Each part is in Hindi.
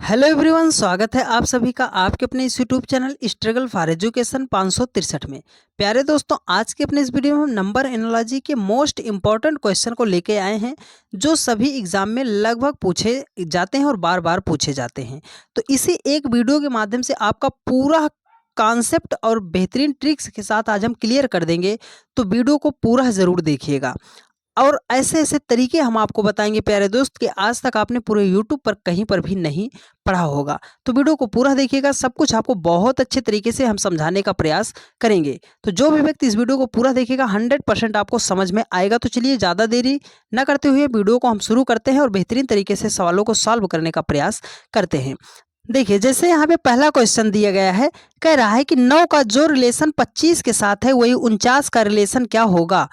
हेलो एवरीवन, स्वागत है आप सभी का आपके अपने इस YouTube channel struggle for education 563 में। प्यारे दोस्तों, आज के अपने इस वीडियो में हम नंबर एनालॉजी के मोस्ट इंपॉर्टेंट क्वेश्चन को लेके आए हैं, जो सभी एग्जाम में लगभग पूछे जाते हैं और बार बार पूछे जाते हैं। तो इसी एक वीडियो के माध्यम से आपका पूरा कॉन्सेप्ट और बेहतरीन ट्रिक्स के साथ आज हम क्लियर कर देंगे। तो वीडियो को पूरा ज़रूर देखिएगा और ऐसे ऐसे तरीके हम आपको बताएंगे प्यारे दोस्त कि आज तक आपने पूरे यूट्यूब पर कहीं पर भी नहीं पढ़ा होगा। तो वीडियो को पूरा देखिएगा, सब कुछ आपको बहुत अच्छे तरीके से हम समझाने का प्रयास करेंगे। तो जो भी व्यक्ति इस वीडियो को पूरा देखेगा 100% आपको समझ में आएगा। तो चलिए ज़्यादा देरी न करते हुए वीडियो को हम शुरू करते हैं और बेहतरीन तरीके से सवालों को सॉल्व करने का प्रयास करते हैं। देखिए, जैसे यहाँ पे पहला क्वेश्चन दिया गया है, कह रहा है कि 9 का जो रिलेशन 25 के साथ है वही 49 का रिलेशन क्या होगा।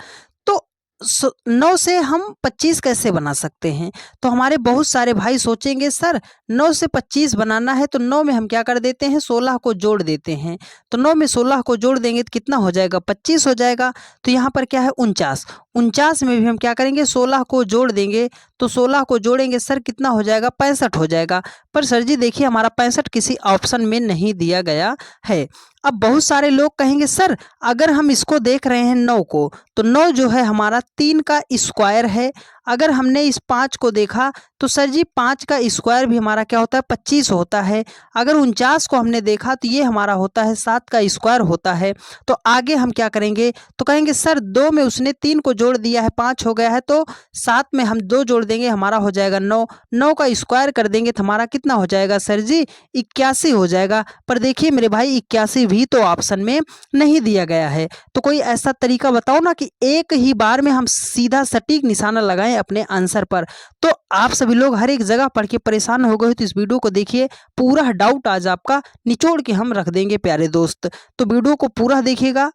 तो 9 से हम 25 कैसे बना सकते हैं। तो हमारे बहुत सारे भाई सोचेंगे, सर 9 से 25 बनाना है तो 9 में हम क्या कर देते हैं, 16 को जोड़ देते हैं। तो 9 में 16 को जोड़ देंगे तो कितना हो जाएगा, 25 हो जाएगा। तो यहाँ पर क्या है, 49। 49 में भी हम क्या करेंगे, 16 को जोड़ देंगे। तो 16 को जोड़ेंगे सर कितना हो जाएगा, 65 हो जाएगा। पर सर जी देखिए, हमारा 65 किसी ऑप्शन में नहीं दिया गया है। अब बहुत सारे लोग कहेंगे, सर अगर हम इसको देख रहे हैं 9 को, तो 9 जो है हमारा 3 का स्क्वायर है। अगर हमने इस 5 को देखा तो सर जी 5 का स्क्वायर भी हमारा क्या होता है, 25 होता है। अगर 49 को हमने देखा तो ये हमारा होता है 7 का स्क्वायर होता है। तो आगे हम क्या करेंगे, तो कहेंगे सर 2 में उसने 3 को जोड़ दिया है, 5 हो गया है। तो 7 में हम 2 जोड़ देंगे, हमारा हो जाएगा 9। 9 का स्क्वायर कर देंगे तो हमारा कितना हो जाएगा सर जी, 81 हो जाएगा। पर देखिए मेरे भाई, 81 भी तो ऑप्शन में नहीं दिया गया है। तो कोई ऐसा तरीका बताओ ना कि एक ही बार में हम सीधा सटीक निशाना लगाएं अपने आंसर पर। तो आप सभी लोग हर एक जगह पढ़ के परेशान हो गए तो इस वीडियो को देखिए, पूरा डाउट आज आपका निचोड़ के हम रख देंगे प्यारे दोस्त। तो वीडियो को पूरा देखिएगा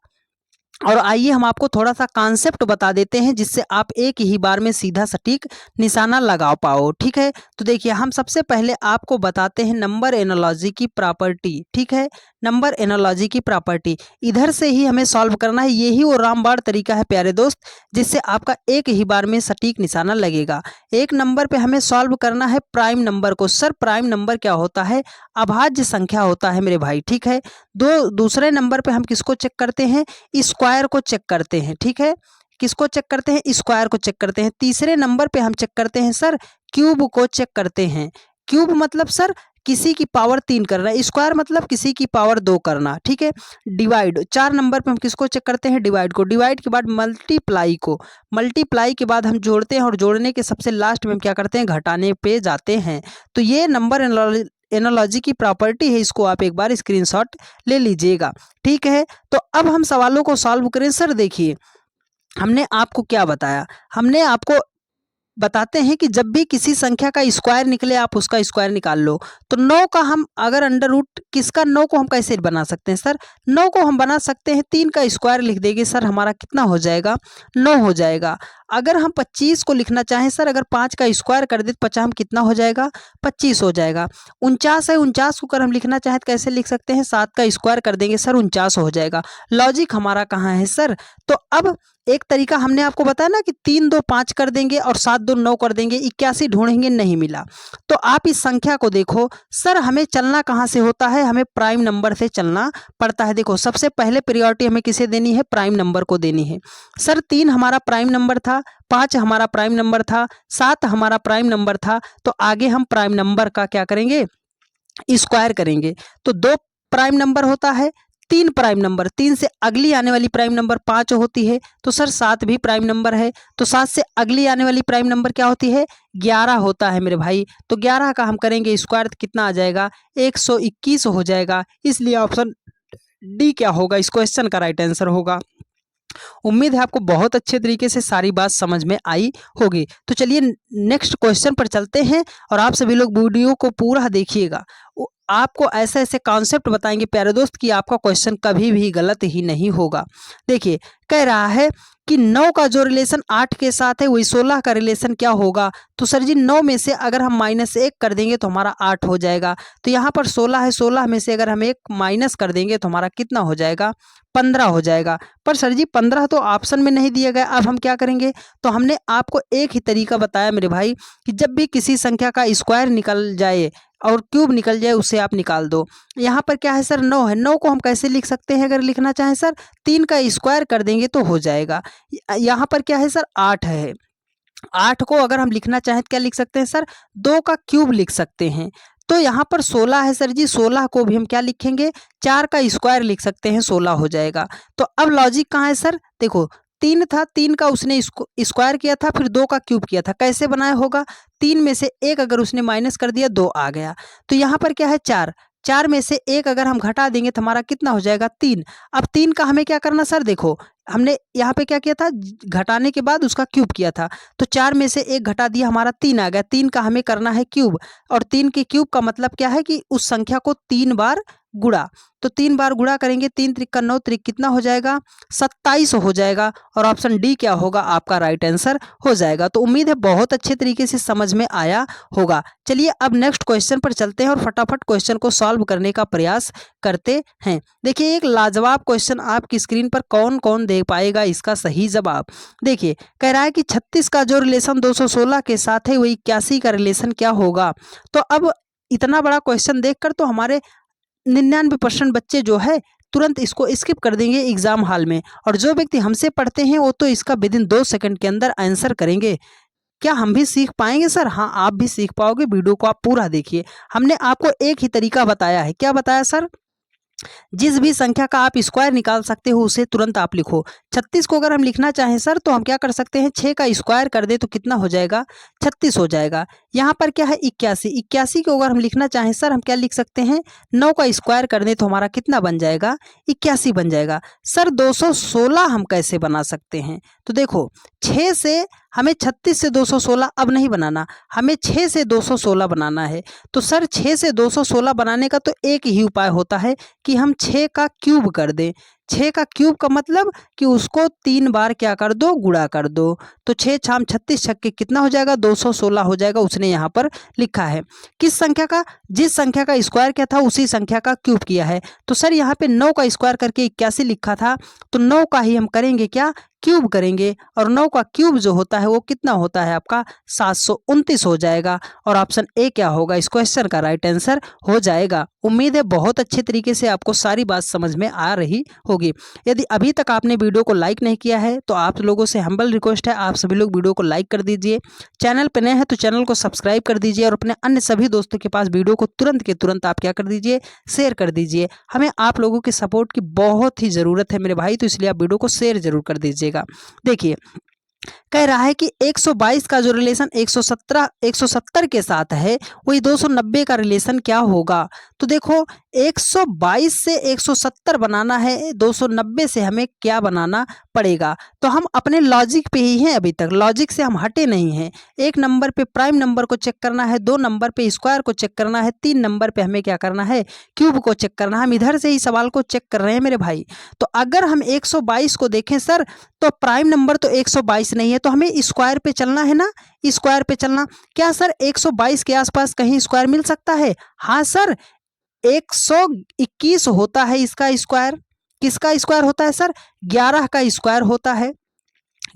और आइए हम आपको थोड़ा सा कॉन्सेप्ट बता देते हैं, जिससे आप एक ही बार में सीधा सटीक निशाना लगा पाओ। ठीक है, तो देखिए हम सबसे पहले आपको बताते हैं नंबर एनालॉजी की प्रॉपर्टी। ठीक है, नंबर एनालॉजी की प्रॉपर्टी इधर से ही हमें सॉल्व करना है। यही वो रामबाण तरीका है प्यारे दोस्त, जिससे आपका एक ही बार में सटीक निशाना लगेगा। एक नंबर पे हमें सॉल्व करना है प्राइम नंबर को। सर प्राइम नंबर क्या होता है, अभाज्य संख्या होता है मेरे भाई। ठीक है, दूसरे नंबर पे हम किसको चेक करते हैं, स्क्वायर को चेक करते हैं। ठीक है, किसको चेक करते हैं, स्क्वायर को चेक करते हैं। तीसरे नंबर पे हम चेक करते हैं सर, क्यूब को चेक करते हैं। क्यूब मतलब सर किसी की पावर 3 करना, स्क्वायर मतलब किसी की पावर 2 करना। ठीक है, डिवाइड 4 नंबर पे हम किसको चेक करते हैं, डिवाइड को। डिवाइड के बाद मल्टीप्लाई को, मल्टीप्लाई के बाद हम जोड़ते हैं और जोड़ने के सबसे लास्ट में हम क्या करते हैं, घटाने पे जाते हैं। तो ये नंबर एनालॉजी की प्रॉपर्टी है, इसको आप एक बार स्क्रीनशॉट ले लीजिएगा। ठीक है, तो अब हम सवालों को सॉल्व करें। सर देखिए, हमने आपको क्या बताया, हमने आपको बताते हैं कि जब भी किसी संख्या का स्क्वायर निकले आप उसका स्क्वायर निकाल लो। तो 9 का हम अगर अंडर रूट किसका, 9 को हम कैसे बना सकते हैं सर, 9 को हम बना सकते हैं 3 का स्क्वायर लिख देंगे सर, हमारा कितना हो जाएगा, 9 हो जाएगा। अगर हम 25 को लिखना चाहें सर, अगर 5 का स्क्वायर कर दे तो 50 हम कितना हो जाएगा, 25 हो जाएगा। 49 है, 49 को अगर हम लिखना चाहें तो कैसे लिख सकते हैं, 7 का स्क्वायर कर देंगे सर, 49 हो जाएगा। लॉजिक हमारा कहाँ है सर। तो अब एक तरीका हमने आपको बताया ना कि 3 2 5 कर देंगे और 7 2 9 कर देंगे, 81 ढूंढेंगे, नहीं मिला। तो आप इस संख्या को देखो सर, हमें चलना कहाँ से होता है, हमें प्राइम नंबर से चलना पड़ता है। देखो सबसे पहले प्रायोरिटी हमें किसे देनी है, प्राइम नंबर को देनी है। सर 3 हमारा प्राइम नंबर था, 5 हमारा प्राइम नंबर था, 7 हमारा प्राइम नंबर था। तो आगे हम प्राइम नंबर का क्या करेंगे, स्क्वायर करेंगे। तो 2 प्राइम नंबर होता है, 3 प्राइम नंबर, 3 से अगली आने वाली प्राइम नंबर 5 होती है। तो सर 7 भी प्राइम नंबर है। तो 7 से अगली आने वाली प्राइम नंबर क्या होती है, 11 होता है मेरे भाई। तो 11 का हम करेंगे स्क्वायर तो कितना आ जाएगा, 121 हो जाएगा। इसलिए ऑप्शन डी क्या होगा, इस क्वेश्चन का राइट आंसर होगा। उम्मीद है आपको बहुत अच्छे तरीके से सारी बात समझ में आई होगी। तो चलिए नेक्स्ट क्वेश्चन पर चलते हैं और आप सभी लोग वीडियो को पूरा देखिएगा। आपको ऐसे ऐसे कॉन्सेप्ट बताएंगे प्यारे दोस्त कि आपका क्वेश्चन कभी भी गलत ही नहीं होगा। देखिए कह रहा है कि 9 का जो रिलेशन 8 के साथ है वही 16 का रिलेशन क्या होगा। तो सर जी 9 में से अगर हम -1 कर देंगे तो हमारा 8 हो जाएगा। तो यहाँ पर 16 है, 16 में से अगर हम 1 माइनस कर देंगे तो हमारा कितना हो जाएगा, 15 हो जाएगा। पर सर जी 15 तो ऑप्शन में नहीं दिया गया। अब हम क्या करेंगे, तो हमने आपको एक ही तरीका बताया मेरे भाई कि जब भी किसी संख्या का स्क्वायर निकल जाए और क्यूब निकल जाए उसे आप निकाल दो। यहाँ पर क्या है सर 9 है, 9 को हम कैसे लिख सकते हैं अगर लिखना चाहें सर 3 का स्क्वायर कर देंगे तो हो जाएगा। यहाँ पर क्या है सर 8 है, 8 को अगर हम लिखना चाहें तो क्या लिख सकते हैं सर 2 का क्यूब लिख सकते हैं। तो यहाँ पर 16 है सर जी, 16 को भी हम क्या लिखेंगे 4 का स्क्वायर लिख सकते हैं, 16 हो जाएगा। तो अब लॉजिक कहाँ है सर, देखो 3 था, 3 का उसने स्क्वायर किया था, फिर 2 का क्यूब किया था, कैसे बनाया होगा 3 में से 1 अगर उसने माइनस कर दिया 2 आ गया। तो यहाँ पर क्या है 4, 4 में से 1 अगर हम घटा देंगे तो हमारा कितना हो जाएगा 3। अब 3 का हमें क्या करना सर, देखो हमने यहाँ पे क्या किया था घटाने के बाद उसका क्यूब किया था, तो 4 में से 1 घटा दिया हमारा 3 आ गया, 3 का हमें करना है क्यूब। और 3 के क्यूब का मतलब क्या है कि उस संख्या को 3 बार गुणा, तो 3 बार गुणा करेंगे, 3 त्रिक का 9 त्रिक कितना हो जाएगा 27 हो जाएगा। और ऑप्शन डी क्या होगा आपका राइट आंसर हो जाएगा। तो उम्मीद है बहुत अच्छे तरीके से समझ में आया होगा। चलिए अब नेक्स्ट क्वेश्चन पर चलते हैं और फटाफट क्वेश्चन को सॉल्व करने का प्रयास करते हैं। देखिए एक लाजवाब क्वेश्चन आपकी स्क्रीन पर, कौन कौन दे पाएगा इसका सही जवाब। देखिए कह रहा है कि 36 का जो रिलेशन 216 के साथ है वो 81 का रिलेशन क्या होगा। तो अब इतना बड़ा क्वेश्चन देखकर तो हमारे 99% बच्चे जो है तुरंत इसको स्किप कर देंगे एग्जाम हॉल में, और जो व्यक्ति हमसे पढ़ते हैं वो तो इसका विद इन 2 सेकंड के अंदर आंसर करेंगे। क्या हम भी सीख पाएंगे सर? हाँ आप भी सीख पाओगे, वीडियो को आप पूरा देखिए। हमने आपको एक ही तरीका बताया है, क्या बताया सर, जिस भी संख्या का आप स्क्वायर निकाल सकते हो उसे तुरंत आप लिखो। 36 को अगर हम लिखना चाहें सर तो हम क्या कर सकते हैं 6 का स्क्वायर कर दे तो कितना हो जाएगा 36 हो जाएगा। यहाँ पर क्या है 81, 81 को अगर हम लिखना चाहें सर हम क्या लिख सकते हैं 9 का स्क्वायर कर दे तो हमारा कितना बन जाएगा 81 बन जाएगा। सर 216 हम कैसे बना सकते हैं, तो देखो 6 से हमें 36 से 216 अब नहीं बनाना, हमें 6 से 216 बनाना है। तो सर 6 से 216 बनाने का तो एक ही उपाय होता है कि हम 6 का क्यूब कर दें। 6 का क्यूब का मतलब कि उसको 3 बार क्या कर दो गुणा कर दो। तो 6 छाम 36 छक्के कितना हो जाएगा 216 हो जाएगा। उसने यहाँ पर लिखा है किस संख्या का, जिस संख्या का स्क्वायर किया था उसी संख्या का क्यूब किया है। तो सर यहाँ पे 9 का स्क्वायर करके 81 लिखा था, तो 9 का ही हम करेंगे क्या क्यूब करेंगे, और 9 का क्यूब जो होता है वो कितना होता है आपका 729 हो जाएगा। और ऑप्शन ए क्या होगा इस क्वेश्चन का राइट आंसर हो जाएगा। उम्मीद है बहुत अच्छे तरीके से आपको सारी बात समझ में आ रही होगी। यदि अभी तक आपने वीडियो को लाइक नहीं किया है तो आप लोगों से हम्बल रिक्वेस्ट है, आप सभी लोग वीडियो को लाइक कर दीजिए। चैनल पर नए हैं तो चैनल को सब्सक्राइब कर दीजिए और अपने अन्य सभी दोस्तों के पास वीडियो को तुरंत के तुरंत आप क्या कर दीजिए शेयर कर दीजिए। हमें आप लोगों के सपोर्ट की बहुत ही ज़रूरत है मेरे भाई, तो इसलिए आप वीडियो को शेयर जरूर कर दीजिएगा। देखिए कह रहा है कि 122 का जो रिलेशन 170 के साथ है वही 290 का रिलेशन क्या होगा। तो देखो 122 से 170 बनाना है, 290 से हमें क्या बनाना पड़ेगा। तो हम अपने लॉजिक पे ही हैं, अभी तक लॉजिक से हम हटे नहीं हैं। 1 नंबर पे प्राइम नंबर को चेक करना है, 2 नंबर पे स्क्वायर को चेक करना है, 3 नंबर पे हमें क्या करना है क्यूब को चेक करना है। हम इधर से ही सवाल को चेक कर रहे हैं मेरे भाई। तो अगर हम 122 को देखें सर तो प्राइम नंबर तो 122 नहीं है, तो हमें स्क्वायर पे चलना है ना, स्क्वायर पे चलना। क्या सर 122 के आसपास कहीं स्क्वायर मिल सकता है? हाँ सर 121 होता है इसका स्क्वायर। किसका स्क्वायर होता है सर 11 का स्क्वायर होता है।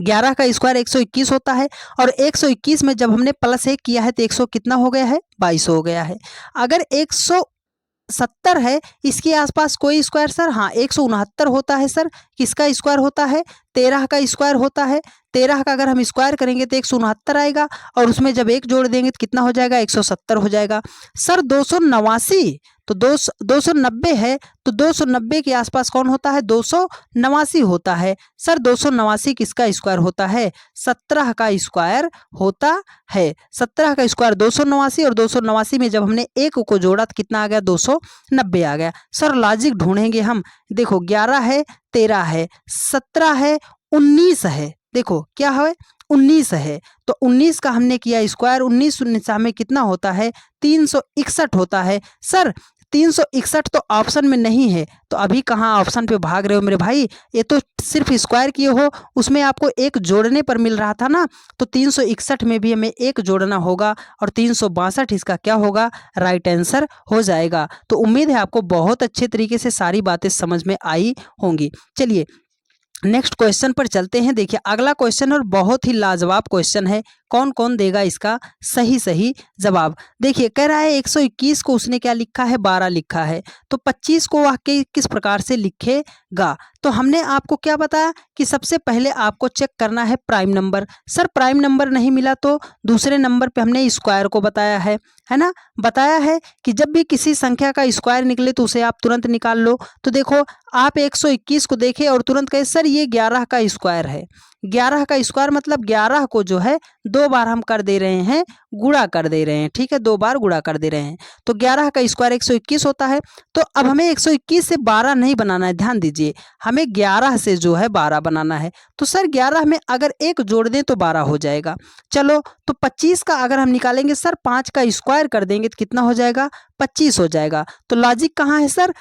11 का स्क्वायर 121 होता है, और 121 में जब हमने प्लस 1 किया है तो 100 कितना हो गया है 22 हो गया है। अगर 170 है इसके आसपास कोई स्क्वायर सर, हाँ 169 होता है सर। किसका स्क्वायर होता है 13 का स्क्वायर होता है। 13 का अगर हम स्क्वायर करेंगे तो 169 आएगा, और उसमें जब 1 जोड़ देंगे तो कितना हो जाएगा 170 हो जाएगा। सर 289, तो 290 है, तो 290 के आसपास कौन होता है 289 होता है। सर 289 किसका स्क्वायर होता है 17 का स्क्वायर होता है। 17 का स्क्वायर 289, और 289 में जब हमने 1 को जोड़ा तो कितना आ गया 290 आ गया। सर लॉजिक ढूंढेंगे हम, देखो 11 है 13 है 17 है 19 है, देखो क्या है 19 है, तो 19 का हमने किया स्क्वायर, 19 हमें कितना होता है 361 होता है। सर 361 तो ऑप्शन में नहीं है, तो अभी कहाँ ऑप्शन पे भाग रहे हो मेरे भाई, ये तो सिर्फ स्क्वायर किए हो, उसमें आपको 1 जोड़ने पर मिल रहा था ना, तो 361 में भी हमें 1 जोड़ना होगा, और 362 इसका क्या होगा राइट आंसर हो जाएगा। तो उम्मीद है आपको बहुत अच्छे तरीके से सारी बातें समझ में आई होंगी। चलिए नेक्स्ट क्वेश्चन पर चलते हैं। देखिए अगला क्वेश्चन और बहुत ही लाजवाब क्वेश्चन है, कौन कौन देगा इसका सही जवाब। देखिए कह रहा है 121 को उसने क्या लिखा है, 12 लिखा है, तो 25 को वह किस प्रकार से लिखेगा। तो हमने आपको क्या बताया कि सबसे पहले आपको चेक करना है prime number. Sir prime number नहीं मिला तो दूसरे नंबर पे हमने स्क्वायर को बताया है ना, बताया है कि जब भी किसी संख्या का स्क्वायर निकले तो उसे आप तुरंत निकाल लो। तो देखो आप 121 को देखे और तुरंत कहे सर ये 11 का स्क्वायर है। 11 का स्क्वायर मतलब 11 को जो है 2 बार हम कर दे रहे हैं, गुणा कर दे रहे हैं, ठीक है, 2 बार गुणा कर दे रहे हैं, तो 11 का स्क्वायर 121 होता है। तो अब हमें 121 से 12 नहीं बनाना है, ध्यान दीजिए, हमें 11 से जो है 12 बनाना है। तो सर 11 में अगर एक जोड़ दें तो 12 हो जाएगा। चलो तो 25 का अगर हम निकालेंगे सर 5 का स्क्वायर कर देंगे तो कितना हो जाएगा, 25 हो जाएगा। तो लॉजिक कहाँ है सर,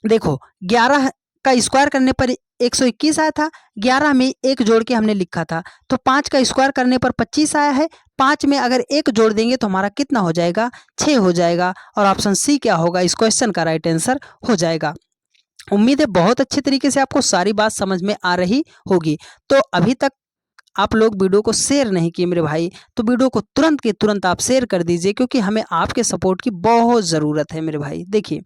देखो 11 का स्क्वायर करने पर 121 आया था, 11 में एक जोड़ के हमने लिखा था, तो 5 का स्क्वायर करने पर 25 आया है, 5 में अगर एक जोड़ देंगे तो हमारा कितना हो जाएगा, 6 हो जाएगा। और ऑप्शन सी क्या होगा, इस क्वेश्चन का राइट आंसर हो जाएगा। उम्मीद है बहुत अच्छे तरीके से आपको सारी बात समझ में आ रही होगी। तो अभी तक आप लोग वीडियो को शेयर नहीं किए मेरे भाई, तो वीडियो को तुरंत के तुरंत आप शेयर कर दीजिए, क्योंकि हमें आपके सपोर्ट की बहुत ज़रूरत है मेरे भाई। देखिए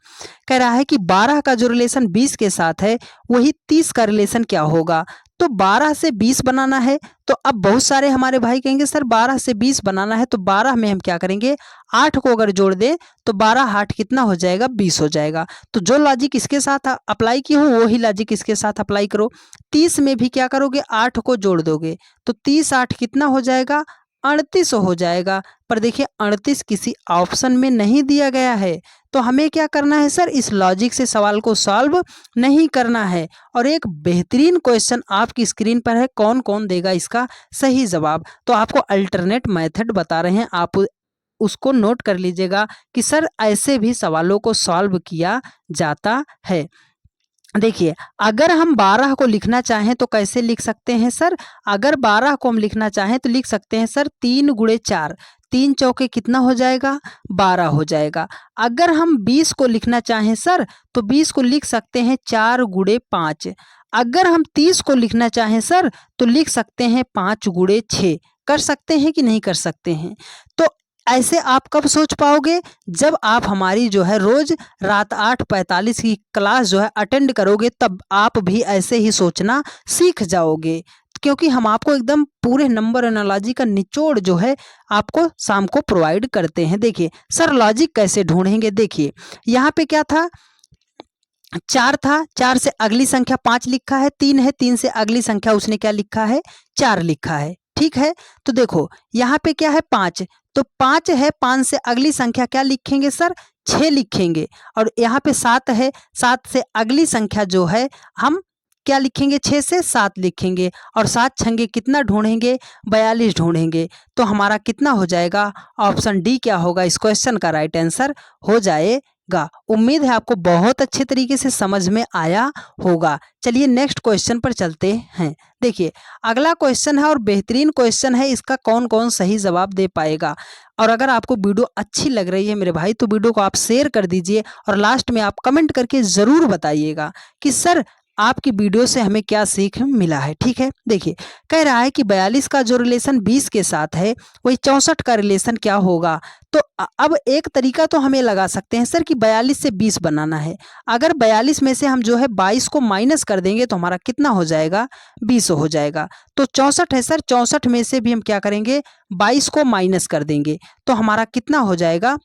कह रहा है कि 12 का जो रिलेशन 20 के साथ है वही 30 का रिलेशन क्या होगा। तो 12 से 20 बनाना है, तो अब बहुत सारे हमारे भाई कहेंगे सर 12 से 20 बनाना है, तो 12 में हम क्या करेंगे, 8 को अगर जोड़ दें तो 12 8 कितना हो जाएगा, 20 हो जाएगा। तो जो लॉजिक इसके साथ अप्लाई की हो वही लॉजिक इसके साथ अप्लाई करो। 30 में भी क्या करोगे, 8 को जोड़ दोगे तो 30 8 कितना हो जाएगा, 38 हो जाएगा। पर देखिए 38 किसी ऑप्शन में नहीं दिया गया है, तो हमें क्या करना है सर, इस लॉजिक से सवाल को सॉल्व नहीं करना है। और एक बेहतरीन क्वेश्चन आपकी स्क्रीन पर है, कौन कौन देगा इसका सही जवाब। तो आपको अल्टरनेट मेथड बता रहे हैं, आप उसको नोट कर लीजिएगा कि सर ऐसे भी सवालों को सॉल्व किया जाता है। देखिए अगर हम 12 को लिखना चाहें तो कैसे लिख सकते हैं सर, अगर 12 को हम लिखना चाहें तो लिख सकते हैं सर 3 गुणे 4, 3 चौके कितना हो जाएगा, 12 हो जाएगा। अगर हम 20 को लिखना चाहें सर तो 20 को लिख सकते हैं 4 गुणे 5। अगर हम 30 को लिखना चाहें सर तो लिख सकते हैं 5 गुणे 6। कर सकते हैं कि नहीं कर सकते हैं। तो ऐसे आप कब सोच पाओगे, जब आप हमारी जो है रोज रात 8:45 की क्लास जो है अटेंड करोगे, तब आप भी ऐसे ही सोचना सीख जाओगे, क्योंकि हम आपको एकदम पूरे नंबर एनालॉजी का निचोड़ जो है आपको शाम को प्रोवाइड करते हैं। देखिए सर लॉजिक कैसे ढूंढेंगे, देखिए यहाँ पे क्या था, 4 था, 4 से अगली संख्या 5 लिखा है, 3 है, 3 से अगली संख्या उसने क्या लिखा है, 4 लिखा है, ठीक है। तो देखो यहाँ पे क्या है 5, तो 5 है, 5 से अगली संख्या क्या लिखेंगे सर, 6 लिखेंगे। और यहाँ पे 7 है, 7 से अगली संख्या जो है हम क्या लिखेंगे, 6 से 7 लिखेंगे। और 7 छंगे कितना ढूंढेंगे, 42 ढूंढेंगे। तो हमारा कितना हो जाएगा, ऑप्शन डी क्या होगा, इस क्वेश्चन का राइट आंसर हो जाएगा। उम्मीद है आपको बहुत अच्छे तरीके से समझ में आया होगा। चलिए नेक्स्ट क्वेश्चन पर चलते हैं। देखिए अगला क्वेश्चन है और बेहतरीन क्वेश्चन है, इसका कौन कौन सही जवाब दे पाएगा। और अगर आपको वीडियो अच्छी लग रही है मेरे भाई तो वीडियो को आप शेयर कर दीजिए, और लास्ट में आप कमेंट करके ज़रूर बताइएगा कि सर आपकी वीडियो से हमें क्या सीख मिला है, ठीक है। देखिए कह रहा है कि 42 का जो रिलेशन 20 के साथ है वही 64 का रिलेशन क्या होगा। तो अब एक तरीका तो हमें लगा सकते हैं सर कि 42 से 20 बनाना है। अगर 42 में से हम जो है 22 को माइनस कर देंगे तो हमारा कितना हो जाएगा, 20 हो जाएगा। तो 64 है सर, 64 में से भी हम क्या करेंगे, 22 को माइनस कर देंगे तो हमारा कितना हो जाएगा,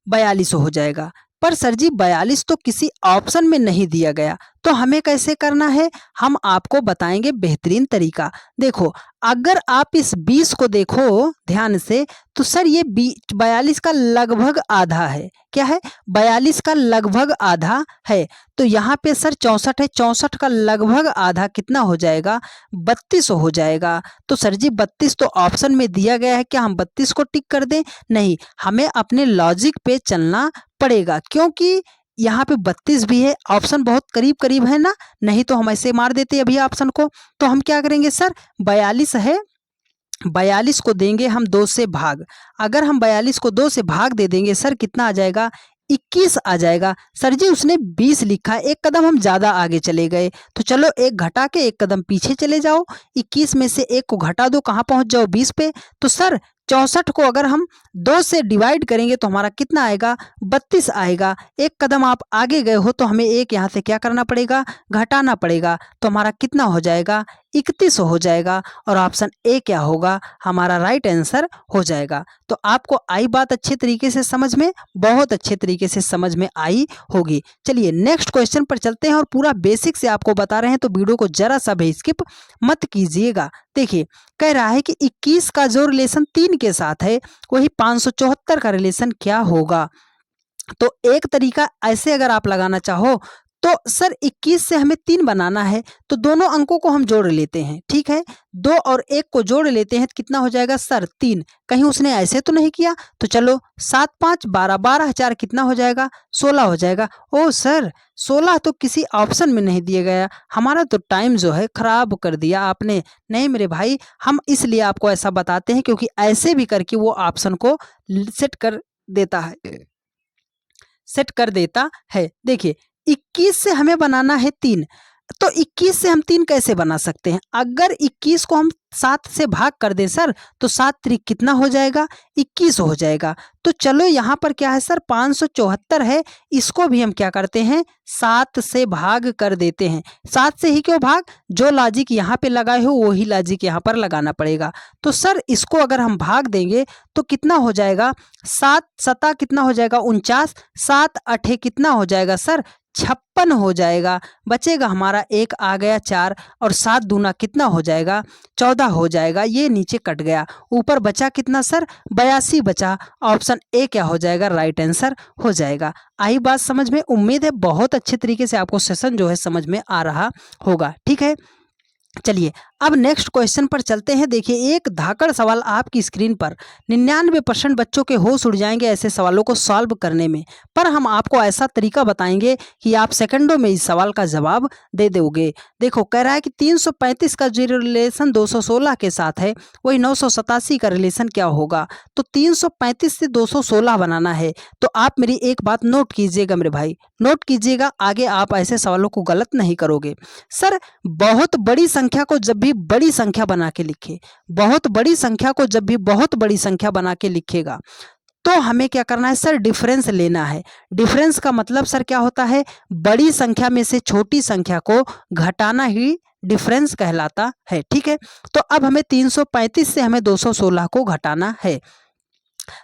42 हो जाएगा। पर सर जी 42 तो किसी ऑप्शन में नहीं दिया गया, तो हमें कैसे करना है, हम आपको बताएंगे बेहतरीन तरीका। देखो अगर आप इस 20 को देखो ध्यान से तो सर ये 42 का लगभग आधा है, क्या है, 42 का लगभग आधा है। तो यहाँ पे सर 64 है, 64 का लगभग आधा कितना हो जाएगा, 32 हो जाएगा। तो सर जी 32 तो ऑप्शन में दिया गया है, क्या हम 32 को टिक कर दें, नहीं, हमें अपने लॉजिक पे चलना पड़ेगा, क्योंकि यहाँ पे 32 भी है, ऑप्शन बहुत करीब करीब है ना, नहीं तो हम ऐसे मार देते अभी ऑप्शन को। तो हम क्या करेंगे सर, 42 है, 42 को देंगे हम 2 से भाग। अगर हम 42 को 2 से भाग दे देंगे सर कितना आ जाएगा, 21 आ जाएगा। सर जी उसने 20 लिखा, एक कदम हम ज़्यादा आगे चले गए, तो चलो एक घटा के एक कदम पीछे चले जाओ। 21 में से एक को घटा दो, कहाँ पहुँच जाओ 20 पे। तो सर 64 को अगर हम 2 से डिवाइड करेंगे तो हमारा कितना आएगा, 32 आएगा। एक कदम आप आगे गए हो तो हमें एक यहाँ से क्या करना पड़ेगा, घटाना पड़ेगा, तो हमारा कितना हो जाएगा, 31 हो जाएगा। और ऑप्शन ए क्या होगा, हमारा राइट आंसर हो जाएगा। तो आपको आई बात अच्छे तरीके से समझ में, बहुत अच्छे तरीके से समझ में आई होगी। चलिए नेक्स्ट क्वेश्चन पर चलते हैं और पूरा बेसिक से आपको बता रहे हैं, तो वीडियो को जरा सा भी स्किप मत कीजिएगा। देखिए कह रहा है कि 21 का जो रिलेशन 3 के साथ है वही 574 का रिलेशन क्या होगा। तो एक तरीका ऐसे अगर आप लगाना चाहो तो सर 21 से हमें 3 बनाना है, तो दोनों अंकों को हम जोड़ लेते हैं, ठीक है। 2 और 1 को जोड़ लेते हैं तो कितना हो जाएगा सर 3। कहीं उसने ऐसे तो नहीं किया, तो चलो 7 5 12, 12 4 कितना हो जाएगा, 16 हो जाएगा। ओ सर 16 तो किसी ऑप्शन में नहीं दिया गया, हमारा तो टाइम जो है खराब कर दिया आपने। नहीं मेरे भाई, हम इसलिए आपको ऐसा बताते हैं क्योंकि ऐसे भी करके वो ऑप्शन को सेट कर देता है। देखिए 21 से हमें बनाना है 3, तो 21 से हम 3 कैसे बना सकते हैं। अगर 21 को हम 7 से भाग कर दें सर, तो 7 त्रिक कितना हो जाएगा, 21 हो जाएगा। तो चलो यहाँ पर क्या है सर 574 है, इसको भी हम क्या करते हैं 7 से भाग कर देते हैं। 7 से ही क्यों भाग, जो लॉजिक यहाँ पे लगाए हो वही लॉजिक यहाँ पर लगाना पड़ेगा। तो सर इसको अगर हम भाग देंगे तो कितना हो जाएगा, 7 सता कितना हो जाएगा 49, 7 8 कितना हो जाएगा सर 56 हो जाएगा। बचेगा हमारा एक आ गया 4 और 7 दूना कितना हो जाएगा 14 हो जाएगा। ये नीचे कट गया, ऊपर बचा कितना सर 82 बचा। ऑप्शन ए क्या हो जाएगा, राइट आंसर हो जाएगा। आई बात समझ में, उम्मीद है बहुत अच्छे तरीके से आपको सेशन जो है समझ में आ रहा होगा, ठीक है। चलिए अब नेक्स्ट क्वेश्चन पर चलते हैं। देखिए एक धाकड़ सवाल आपकी स्क्रीन पर, 99% बच्चों के होश उड़ जाएंगे ऐसे सवालों को सॉल्व करने में, पर हम आपको ऐसा तरीका बताएंगे कि आप सेकंडों में इस सवाल का जवाब दे दोगे। देखो कह रहा है कि 335 का जो रिलेशन 216 के साथ है वही 987 का रिलेशन क्या होगा। तो 335 से 216 बनाना है, तो आप मेरी एक बात नोट कीजिएगा मेरे भाई, नोट कीजिएगा, आगे आप ऐसे सवालों को गलत नहीं करोगे। सर बहुत बड़ी संख्या को जब भी बड़ी संख्या बना के लिखे, बहुत बड़ी संख्या को जब भी बहुत बड़ी संख्या बना के लिखेगा तो हमें क्या करना है सर, डिफरेंस लेना है। डिफरेंस का मतलब सर क्या होता है, बड़ी संख्या में से छोटी संख्या को घटाना ही डिफरेंस कहलाता है, ठीक है। तो अब हमें 335 से हमें 216 को घटाना है,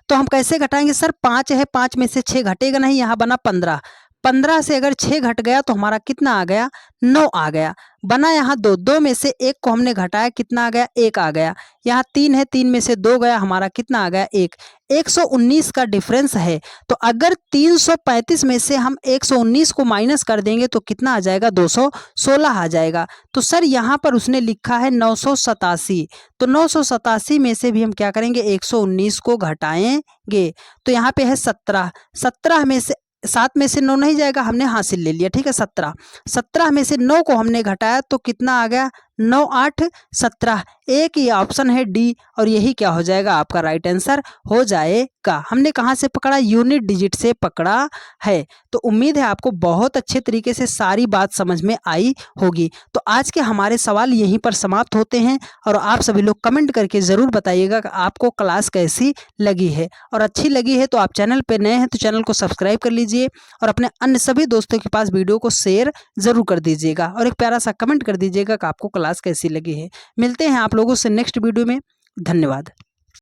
तो हम कैसे घटाएंगे सर, 5 है, 5 में से 6 घटेगा नहीं, यहाँ बना 15, 15 से अगर 6 घट गया तो हमारा कितना आ गया 9 आ गया। बना यहाँ 2, 2 में से 1 को हमने घटाया कितना आ गया 1 आ गया। यहाँ 3 है, 3 में से 2 गया, हमारा कितना आ गया 1। 119 का डिफरेंस है, तो अगर 335 में से हम 119 को माइनस कर देंगे तो कितना आ जाएगा 216 आ जाएगा। तो सर यहाँ पर उसने लिखा है 987, तो 987 में से भी हम क्या करेंगे 119 को घटाएंगे, तो यहाँ पे है 17, 17 में से 7 में से 9 नहीं जाएगा, हमने हासिल ले लिया, ठीक है। 17, 17 में से 9 को हमने घटाया तो कितना आ गया 9 8 17। एक ही ऑप्शन है डी, और यही क्या हो जाएगा आपका राइट आंसर हो जाएगा। हमने कहाँ से पकड़ा, यूनिट डिजिट से पकड़ा है। तो उम्मीद है आपको बहुत अच्छे तरीके से सारी बात समझ में आई होगी। तो आज के हमारे सवाल यहीं पर समाप्त होते हैं, और आप सभी लोग कमेंट करके ज़रूर बताइएगा कि आपको क्लास कैसी लगी है, और अच्छी लगी है तो आप चैनल पर नए हैं तो चैनल को सब्सक्राइब कर लीजिए, और अपने अन्य सभी दोस्तों के पास वीडियो को शेयर ज़रूर कर दीजिएगा, और एक प्यारा सा कमेंट कर दीजिएगा कि आपको क्लास कैसी लगी है। मिलते हैं आप लोगों से नेक्स्ट वीडियो में, धन्यवाद।